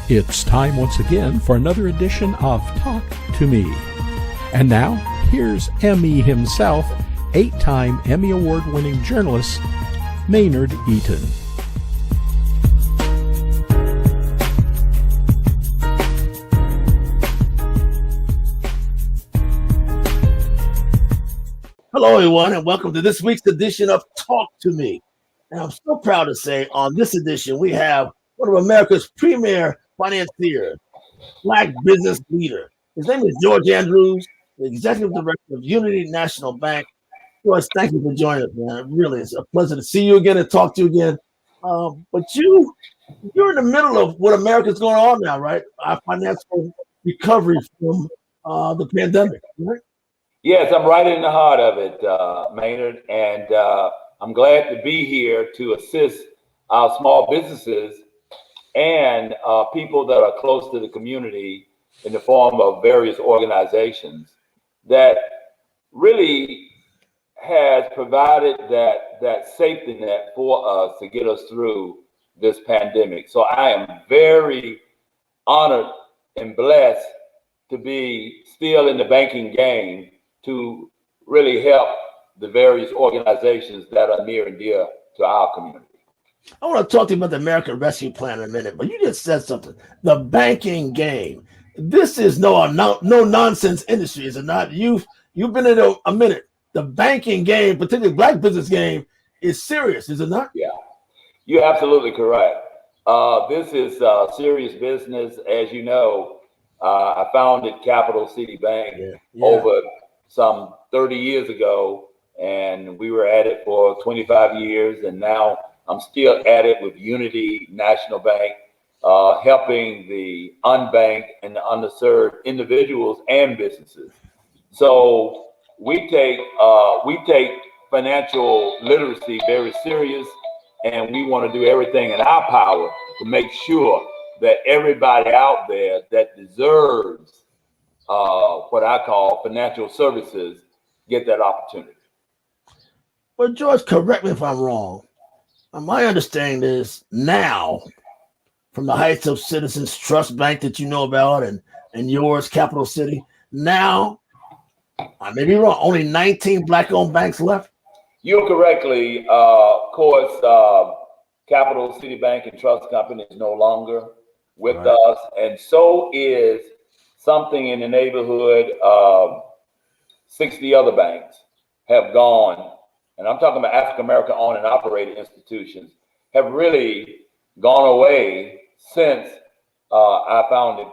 It's time once again for another edition of Talk to Me. And now, here's Emmy himself, 8-time Emmy Award-winning journalist, Maynard Eaton. Hello, everyone, and welcome to this week's edition of Talk to Me. And I'm so proud to say on this edition, we have one of America's premier financiers, Black business leader. His name is George Amdrews, the executive director of Unity National Bank. George, thank you for joining us, man. Really, it's a pleasure to see you again and talk to you again. But you're in the middle of what America's going on now, right? Our financial recovery from the pandemic, right? Yes, I'm right in the heart of it, Maynard, and I'm glad to be here to assist our small businesses and people that are close to the community in the form of various organizations that really has provided that safety net for us to get us through this pandemic. So I am very honored and blessed to be still in the banking game to really help the various organizations that are near and dear to our community. I want to talk to you about the American Rescue Plan in a minute, but you just said something. The banking game. This is no nonsense industry, is it not? You've been in a minute. The banking game, particularly Black business game, is serious, is it not? Yeah, you're absolutely correct. This is serious business. As you know, I founded Capital City Bank over some 30 years ago, and we were at it for 25 years, and now I'm still at it with Unity National Bank, helping the unbanked and the underserved individuals and businesses. So we take financial literacy very serious, and we want to do everything in our power to make sure that everybody out there that deserves what I call financial services get that opportunity. Well, George, correct me if I'm wrong. My understanding is now, from the heights of Citizens Trust Bank that you know about and yours, Capital City, now, I may be wrong, only 19 Black-owned banks left? You're correctly. Of course, Capital City Bank and Trust Company is no longer with us, and so is something in the neighborhood of 60 other banks have gone, and I'm talking about African-American owned and operated institutions, have really gone away since I founded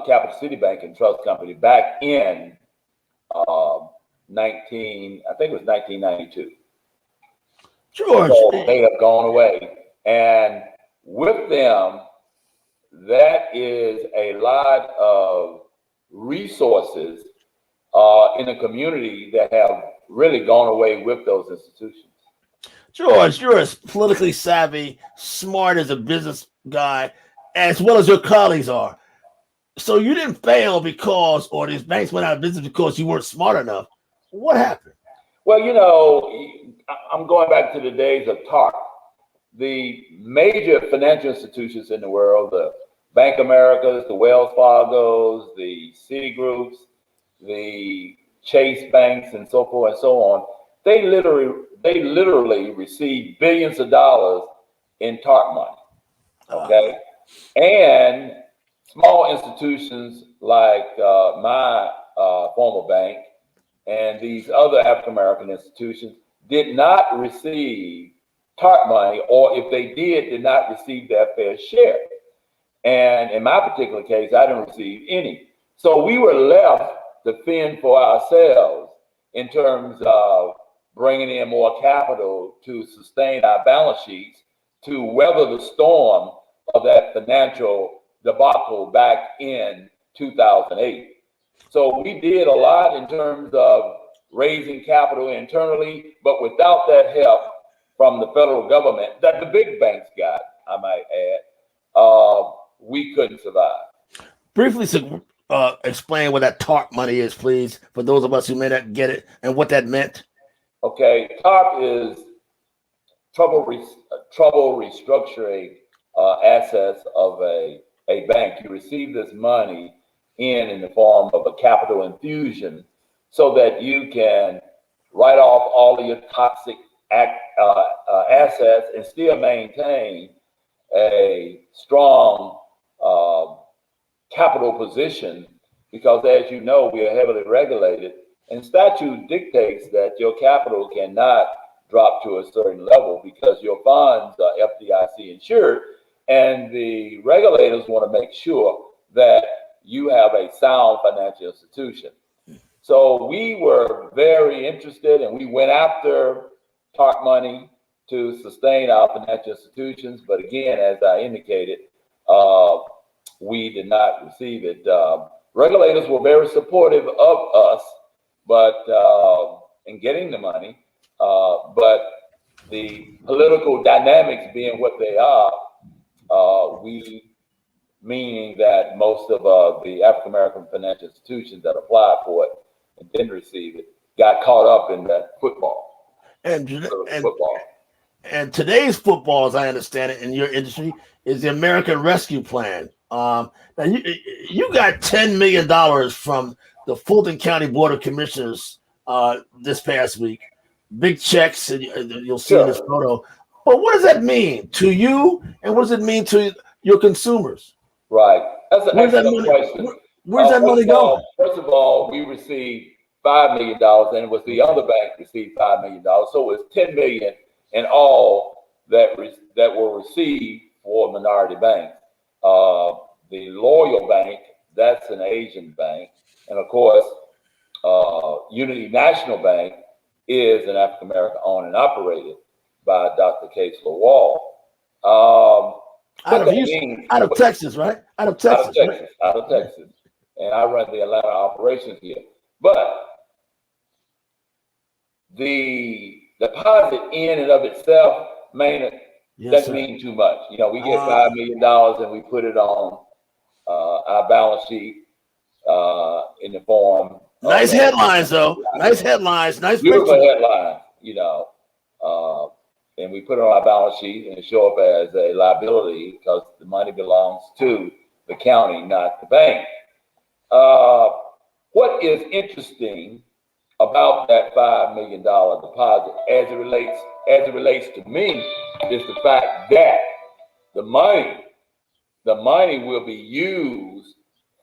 Capital City Bank and Trust Company back in 1992. George. So they have gone away. And with them, that is a lot of resources in the community that have really gone away with those institutions. George, you're as politically savvy, smart as a business guy, as well as your colleagues are. So you didn't fail because, or these banks went out of business because you weren't smart enough. What happened? Well, you know, I'm going back to the days of Tarp. The major financial institutions in the world, the Bank Americas, the Wells Fargos, the Citigroups, the Chase banks, and so forth and so on, they literally received billions of dollars in Tarp money. Okay, and small institutions like my former bank and these other African American institutions did not receive Tarp money, or if they did not receive their fair share. And in my particular case, I didn't receive any. So we were left to fend for ourselves in terms of bringing in more capital to sustain our balance sheets to weather the storm of that financial debacle back in 2008. So we did a lot in terms of raising capital internally, but without that help from the federal government that the big banks got, I might add, we couldn't survive. Briefly explain what that TARP money is, please, for those of us who may not get it and what that meant. Okay, TARP is trouble restructuring assets of a a bank. You receive this money in the form of a capital infusion so that you can write off all of your toxic assets and still maintain a strong capital position, because as you know, we are heavily regulated, and statute dictates that your capital cannot drop to a certain level because your funds are FDIC insured, and the regulators want to make sure that you have a sound financial institution. So we were very interested, and we went after Tarp Money to sustain our financial institutions. But again, as I indicated, we did not receive it. Regulators were very supportive of us, but in getting the money, but the political dynamics being what they are, meaning that most of the African American financial institutions that applied for it and didn't receive it got caught up in that football. And today's football, as I understand it, in your industry, is the American Rescue Plan. Now you got $10 million from the Fulton County Board of Commissioners this past week. Big checks, and you'll see in this photo. But what does that mean to you, and what does it mean to your consumers? Right. That's an excellent question. Where's that money going? First of all, we received $5 million, and it was the other bank received $5 million. So it was $10 million in all that were received for minority banks. The Loyal Bank, that's an Asian bank. And of course, Unity National Bank is an African American owned and operated by Dr. Case Lawal. Out of Texas, right? Out of Texas. And I run the Atlanta operations here. But the deposit in and of itself, Maynard, doesn't mean too much. You know, we get $5 million and we put it on our balance sheet in the form. Nice headlines, though. Nice headlines. Nice beautiful headlines, you know. And we put it on our balance sheet and show up as a liability because the money belongs to the county, not the bank. What is interesting about that $5 million deposit as it relates to me is the fact that the money will be used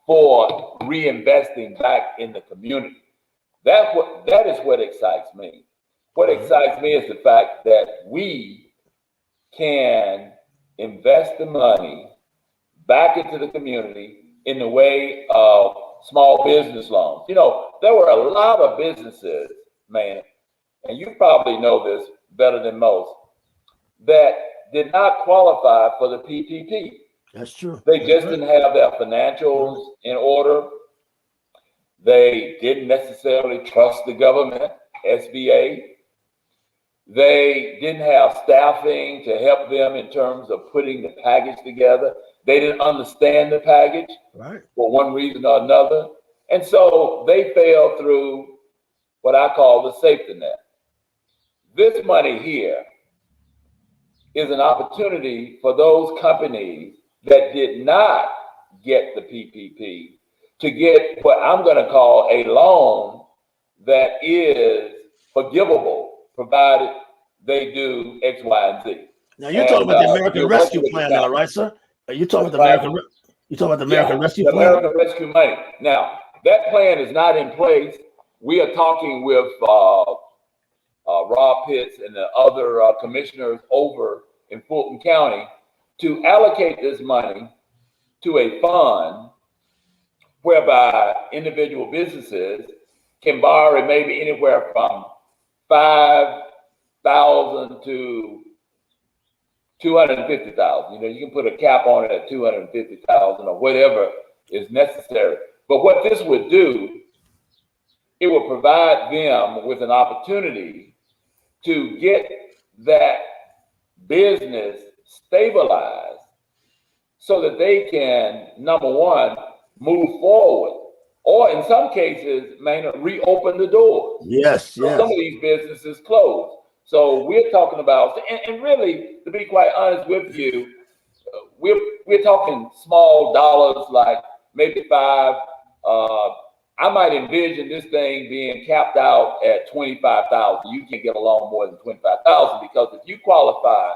for reinvesting back in the community. That is what excites me. What excites me is the fact that we can invest the money back into the community in the way of small business loans. You know, there were a lot of businesses, man, and you probably know this better than most, that did not qualify for the PPP. That's true. They just didn't have their financials in order. They didn't necessarily trust the government, SBA. They didn't have staffing to help them in terms of putting the package together. They didn't understand the package for one reason or another. And so they fell through what I call the safety net. This money here is an opportunity for those companies that did not get the PPP to get what I'm going to call a loan that is forgivable, provided they do X, Y, and Z. Now you're talking about the American Rescue Plan, now, right, sir? Are you talking about the American Rescue Plan? American Rescue Money. Now that plan is not in place. We are talking with Rob Pitts and the other commissioners over in Fulton County to allocate this money to a fund whereby individual businesses can borrow maybe anywhere from $5,000 to $250,000. You know, you can put a cap on it at $250,000 or whatever is necessary. But what this would do, it will provide them with an opportunity to get that business stabilized so that they can, number one, move forward, or in some cases, reopen the doors. Yes. Some of these businesses closed. So we're talking about, and really, to be quite honest with you, we're talking small dollars, like maybe five. I might envision this thing being capped out at 25,000. You can't get a loan more than 25,000, because if you qualify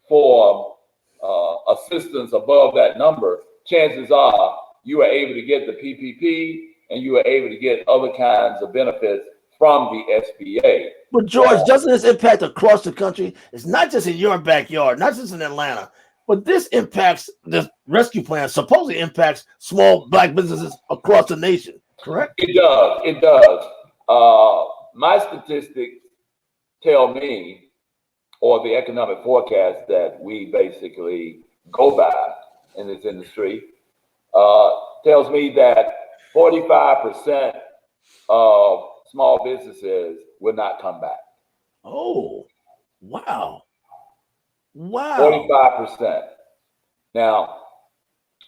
for assistance above that number, chances are you are able to get the PPP and you are able to get other kinds of benefits from the SBA. But George, doesn't this impact across the country? It's not just in your backyard, not just in Atlanta, but this impacts the rescue plan. Supposedly impacts small Black businesses across the nation. Correct? It does. It does. My statistics tell me, or the economic forecast that we basically go by in this industry, tells me that 45% of small businesses will not come back. Oh, wow. Wow. 45%. Now,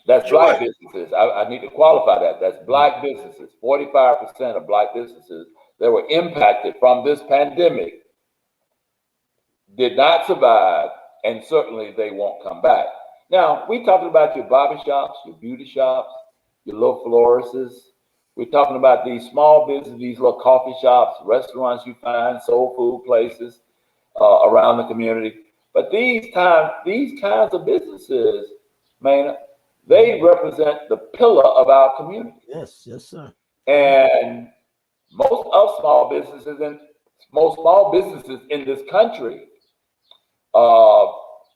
that's Black businesses. I need to qualify that. That's Black businesses. 45% of Black businesses that were impacted from this pandemic did not survive, and certainly they won't come back. Now, we're talking about your barber shops, your beauty shops, your little florists. We're talking about these small businesses, these little coffee shops, restaurants you find, soul food places around the community. But these kinds of businesses, man, they represent the pillar of our community. Yes, yes, sir. And most small businesses in this country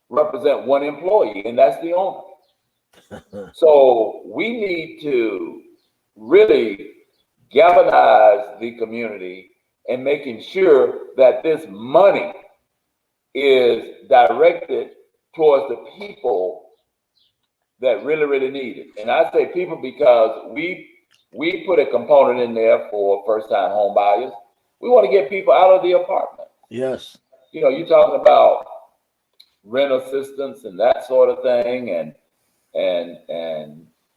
represent one employee, and that's the owner. So we need to really galvanize the community and making sure that this money is directed towards the people that really, really need it. And I say people because we put a component in there for first-time home buyers. We want to get people out of the apartment. Yes. You know, you're talking about rent assistance and that sort of thing, and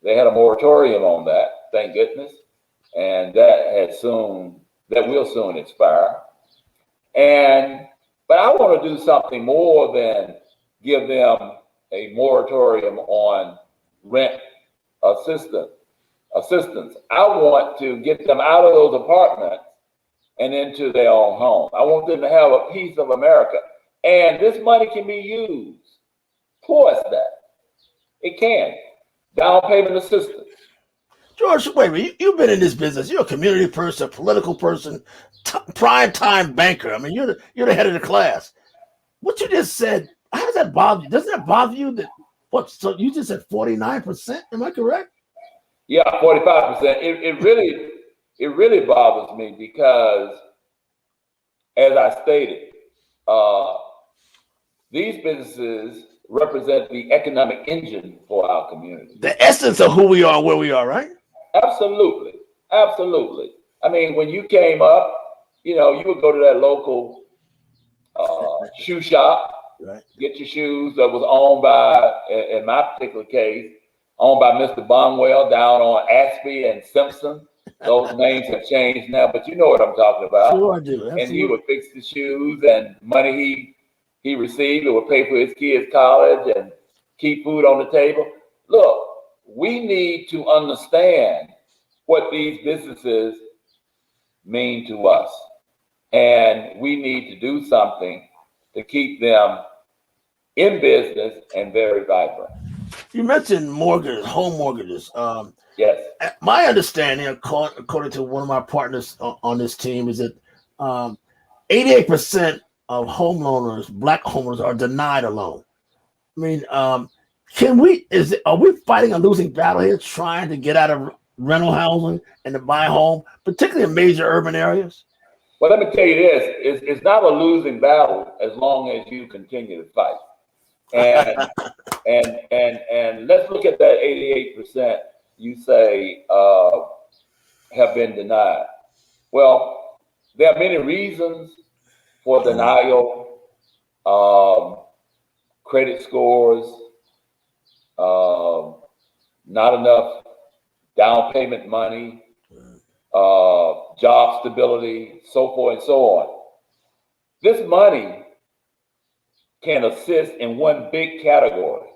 they had a moratorium on that, thank goodness, and that will soon expire. But I want to do something more than give them a moratorium on rent assistance. I want to get them out of those apartments and into their own home. I want them to have a piece of America. And this money can be used towards that. It can. Down payment assistance. George, wait a minute. You've been in this business. You're a community person, a political person, prime time banker. I mean, you're the head of the class. What you just said, how does that bother you? Doesn't that bother you? So you just said 49%? Am I correct? Yeah, 45%. It really bothers me because, as I stated, these businesses represent the economic engine for our community. The essence of who we are, where we are, right? Absolutely. Absolutely. I mean, when you came up, you would go to that local shoe shop, right, get your shoes that was owned by, in my particular case, owned by Mr. Bonwell down on Ashby and Simpson. Those names have changed now, but you know what I'm talking about. Sure I do. Absolutely. And he would fix the shoes, and money he received, it would pay for his kids' college and keep food on the table. Look, we need to understand what these businesses mean to us. And we need to do something to keep them in business and very vibrant. You mentioned mortgages, home mortgages. Yes. My understanding, according to one of my partners on this team, is that 88% of homeowners, Black homeowners, are denied a loan. I mean, are we fighting a losing battle here, trying to get out of rental housing and to buy a home, particularly in major urban areas? Well, let me tell you this: it's not a losing battle as long as you continue to fight. And and let's look at that 88% you say have been denied. Well, there are many reasons for denial: credit scores, not enough down payment money, job stability, so forth and so on. This money can assist in one big category,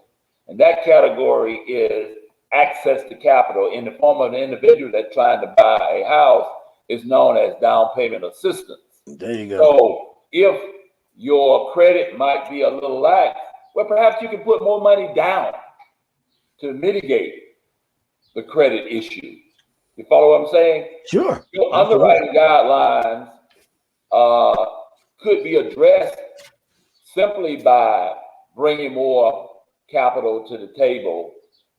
And that category is access to capital in the form of an individual that's trying to buy a house is known as down payment assistance. There you go. So if your credit might be a little lax, well, perhaps you can put more money down to mitigate the credit issue. You follow what I'm saying? Sure. Your underwriting guidelines could be addressed simply by bringing more capital to the table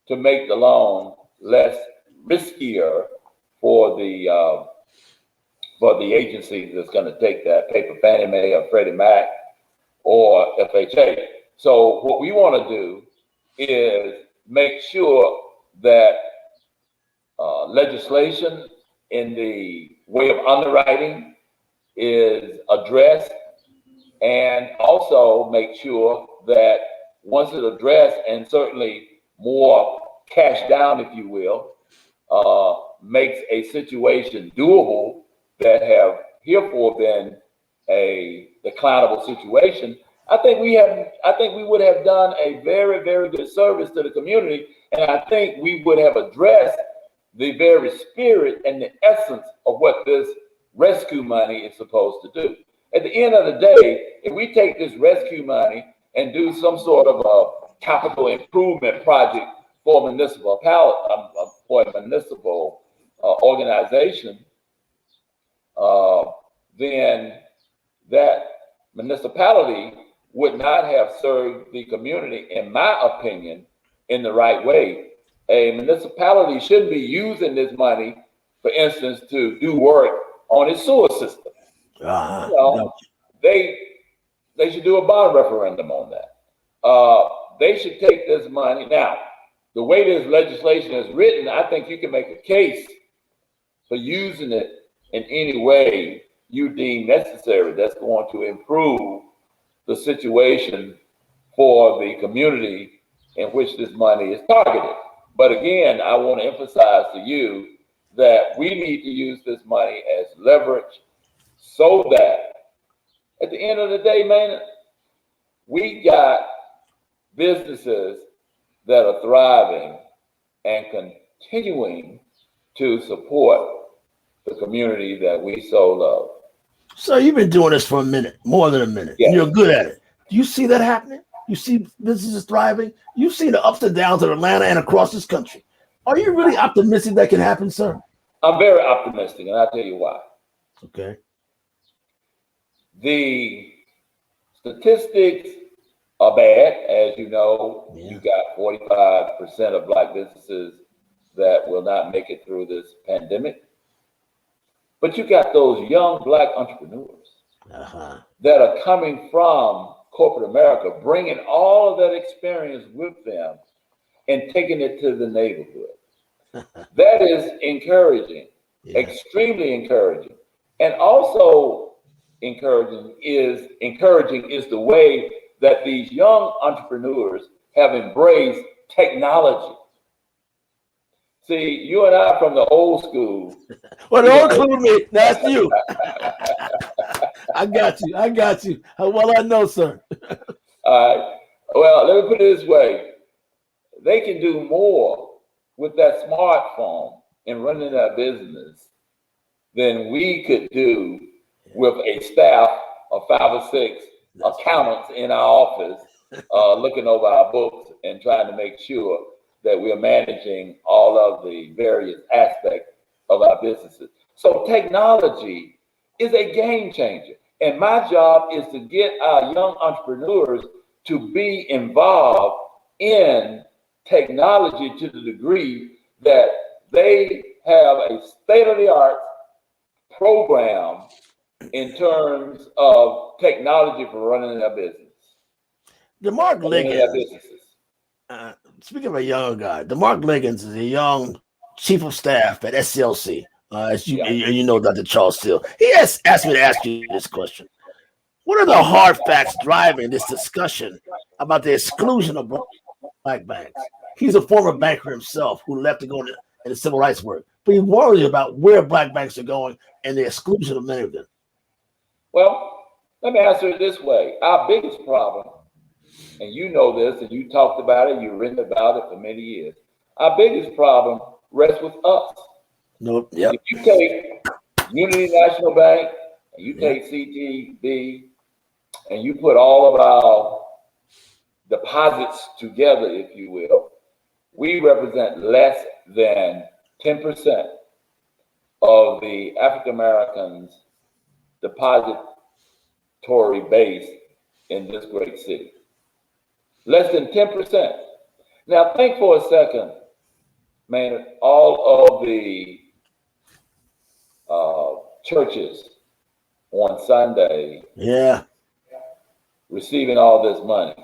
to make the loan less riskier for the agency that's going to take that paper, Fannie Mae or Freddie Mac or FHA. So what we want to do is make sure that legislation in the way of underwriting is addressed, and also make sure that once it's addressed, and certainly more cash down, if you will, makes a situation doable that have heretofore been a declinable situation. I think we would have done a very, very good service to the community, and I think we would have addressed the very spirit and the essence of what this rescue money is supposed to do. At the end of the day, if we take this rescue money and do some sort of a capital improvement project for a municipal organization, then that municipality would not have served the community, in my opinion, in the right way. A municipality shouldn't be using this money, for instance, to do work on its sewer system. They should do a bond referendum on that. They should take this money. Now, the way this legislation is written, I think you can make a case for using it in any way you deem necessary that's going to improve the situation for the community in which this money is targeted. But again, I want to emphasize to you that we need to use this money as leverage so that at the end of the day, man, we got businesses that are thriving and continuing to support the community that we so love. So you've been doing this for a minute, more than a minute, Yes. and you're good at it. Do you see that happening? You see businesses thriving? You see the ups and downs of Atlanta and across this country. Are you really optimistic that can happen, sir? I'm very optimistic, and I'll tell you why. Okay. The statistics are bad. As you know, you got 45% of Black businesses that will not make it through this pandemic. But you got those young Black entrepreneurs that are coming from corporate America, bringing all of that experience with them and taking it to the neighborhood. That is encouraging, extremely encouraging. And also encouraging is the way that these young entrepreneurs have embraced technology. See, you and I from the old school. Well, don't include me. That's you. I got you. How well I know, sir. All right. Well, let me put it this way. They can do more with that smartphone and running that business than we could do with a staff of 5 or 6 accountants in our office looking over our books and trying to make sure that we're managing all of the various aspects of our businesses. So technology is a game changer. And my job is to get our young entrepreneurs to be involved in technology to the degree that they have a state-of-the-art program in terms of technology for running their business. DeMarc Liggins, speaking of a young guy, DeMarc Liggins is a young chief of staff at SCLC. As you know, Dr. Charles Steele. He has asked me to ask you this question. What are the hard facts driving this discussion about the exclusion of Black banks? He's a former banker himself who left to go into the civil rights work, but he's worried about where Black banks are going and the exclusion of many of them. Well, let me answer it this way. Our biggest problem and you know this, and you talked about it, you've written about it for many years. Our biggest problem rests with us. Nope. Yep. If you take Unity National Bank, and you take CTB, and you put all of our deposits together, if you will, we represent less than 10% of the African Americans' depository base in this great city. Less than 10%. Now think for a second, man, all of the churches on Sunday receiving all this money.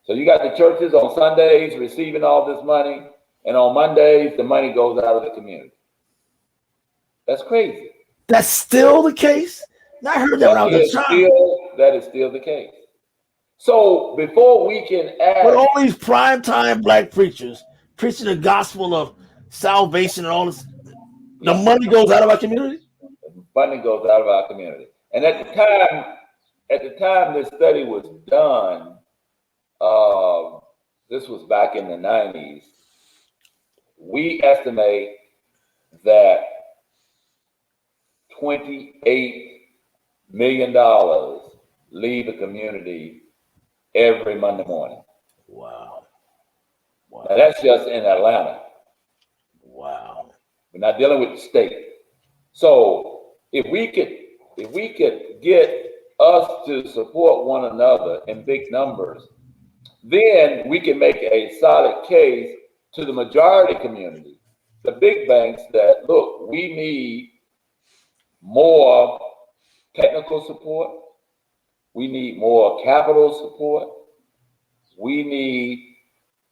So you got the churches on Sundays receiving all this money, and on Mondays, the money goes out of the community. That's crazy. That's still the case? I heard that when I was a child. That is still the case. So before we can add, with all these primetime black preachers preaching the gospel of salvation and all this, the money goes out of our community? The money goes out of our community. And at the time this study was done, this was back in the 90s, we estimate that $28 million leave the community every Monday morning. Wow. Now that's just in Atlanta. Wow. We're not dealing with the state. So if we could get us to support one another in big numbers, then we can make a solid case to the majority community, the big banks, that look, we need more technical support. We need more capital support. We need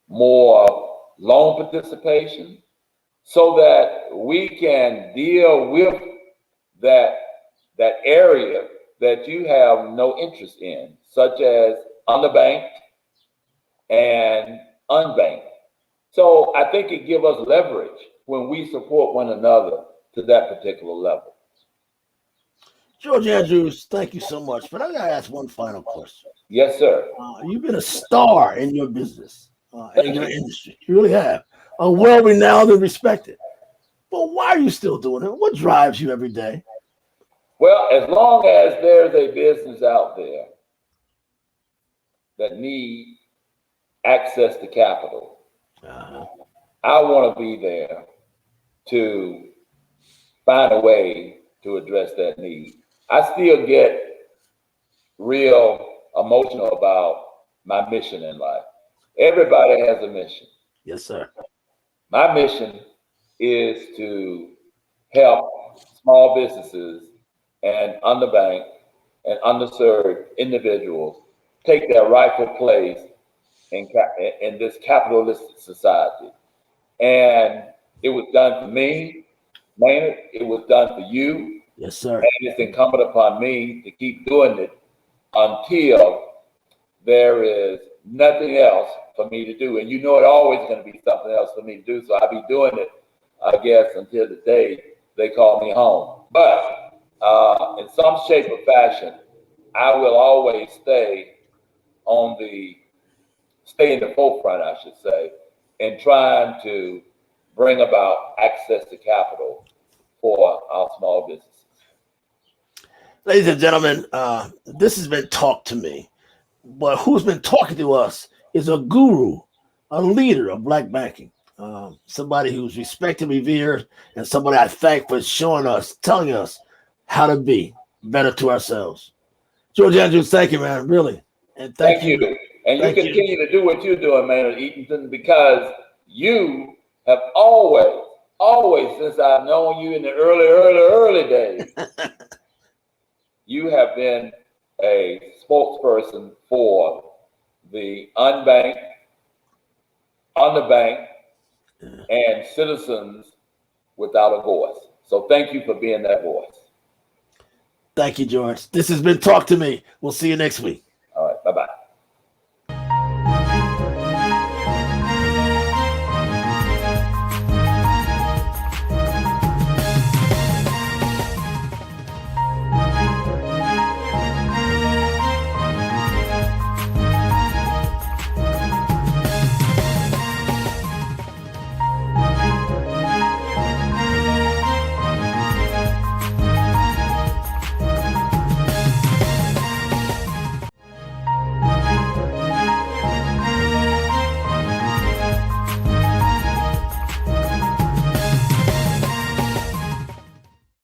more loan participation so that we can deal with that area that you have no interest in, such as underbanked and unbanked. So I think it gives us leverage when we support one another to that particular level. George Amdrews, thank you so much. But I got to ask one final question. Yes, sir. You've been a star in your business, in your industry. You really have. Well-renowned and respected. But why are you still doing it? What drives you every day? Well, as long as there's a business out there that need access to capital, I want to be there to find a way to address that need. I still get real emotional about my mission in life. Everybody has a mission. Yes, sir. My mission is to help small businesses and underbanked and underserved individuals take their rightful place in this capitalistic society. And it was done for me, Maynard. It was done for you. Yes, sir. And it's incumbent upon me to keep doing it until there is nothing else for me to do. And you know, it's always going to be something else for me to do. So I'll be doing it, I guess, until the day they call me home. But in some shape or fashion, I will always stay in the forefront, I should say, in trying to bring about access to capital for our small businesses. Ladies and gentlemen, this has been Talk to Me. But who's been talking to us is a guru, a leader of black banking, somebody who's respected, revered, and somebody I thank for showing us, telling us how to be better to ourselves. George Amdrews, thank you, man, really. And thank you. And you continue to do what you're doing, Maynard Eaton, because you have always, since I've known you in the early days, you have been a spokesperson for the unbanked, underbanked, and citizens without a voice. So thank you for being that voice. Thank you, George. This has been Talk to Me. We'll see you next week. All right. Bye-bye.